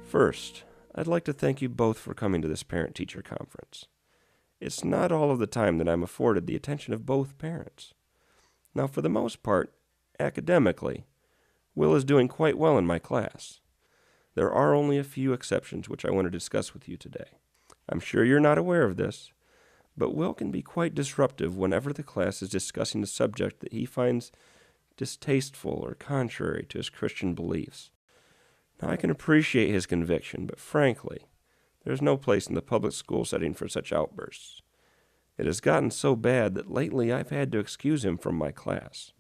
First, I'd like to thank you both for coming to this parent-teacher conference. It's not all of the time that I'm afforded the attention of both parents. Now, for the most part, academically, Will is doing quite well in my class. There are only a few exceptions which I want to discuss with you today. I'm sure you're not aware of this, but Will can be quite disruptive whenever the class is discussing a subject that he finds distasteful or contrary to his Christian beliefs. Now, I can appreciate his conviction, but frankly, there's no place in the public school setting for such outbursts. It has gotten so bad that lately I've had to excuse him from my class.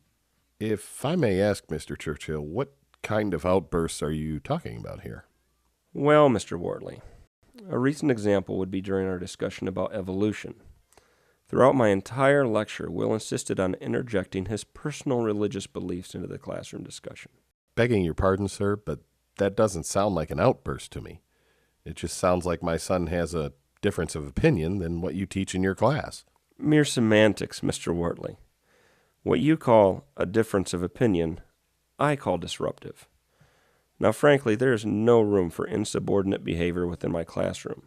If I may ask, Mr. Churchill, what kind of outbursts are you talking about here? Well, Mr. Wartley, a recent example would be during our discussion about evolution. Throughout my entire lecture, Will insisted on interjecting his personal religious beliefs into the classroom discussion. Begging your pardon, sir, but that doesn't sound like an outburst to me. It just sounds like my son has a difference of opinion than what you teach in your class. Mere semantics, Mr. Wartley. What you call a difference of opinion, I call disruptive. Now, frankly, there is no room for insubordinate behavior within my classroom.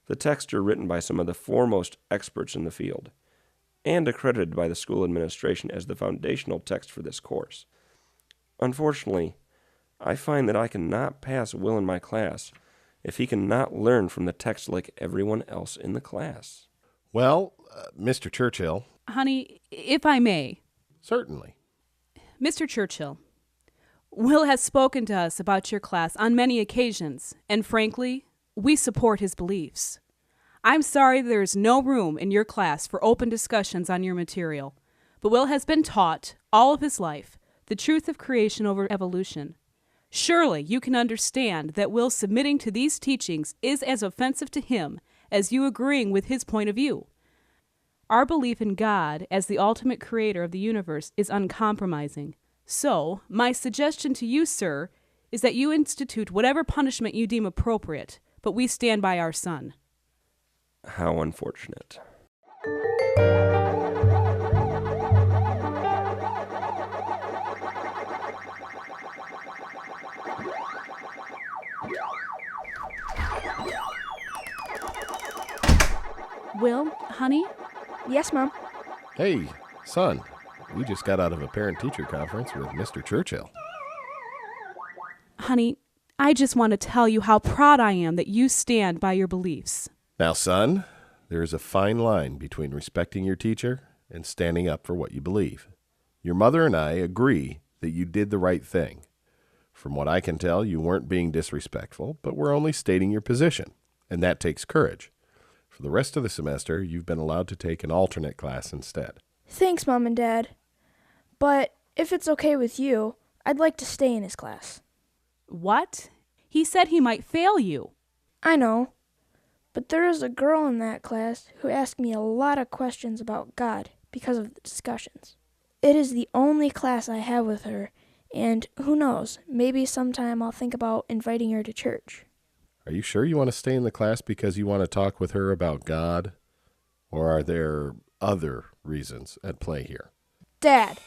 The texts are written by some of the foremost experts in the field, and accredited by the school administration as the foundational text for this course. Unfortunately, I find that I cannot pass Will in my class if he cannot learn from the text like everyone else in the class. Well, Mr. Churchill. Honey, if I may. Certainly. Mr. Churchill, Will has spoken to us about your class on many occasions, and frankly, we support his beliefs. I'm sorry there is no room in your class for open discussions on your material, but Will has been taught, all of his life, the truth of creation over evolution. Surely you can understand that Will submitting to these teachings is as offensive to him as you agreeing with his point of view. Our belief in God as the ultimate creator of the universe is uncompromising. So, my suggestion to you, sir, is that you institute whatever punishment you deem appropriate, but we stand by our son. How unfortunate. Will, honey? Yes, Mom. Hey, son, we just got out of a parent-teacher conference with Mr. Churchill. Honey, I just want to tell you how proud I am that you stand by your beliefs. Now, son, there is a fine line between respecting your teacher and standing up for what you believe. Your mother and I agree that you did the right thing. From what I can tell, you weren't being disrespectful, but were only stating your position, and that takes courage. For the rest of the semester, you've been allowed to take an alternate class instead. Thanks, Mom and Dad. But if it's okay with you, I'd like to stay in his class. What? He said he might fail you. I know. But there is a girl in that class who asked me a lot of questions about God because of the discussions. It is the only class I have with her, and who knows, maybe sometime I'll think about inviting her to church. Are you sure you want to stay in the class because you want to talk with her about God? Or are there other reasons at play here? Dad,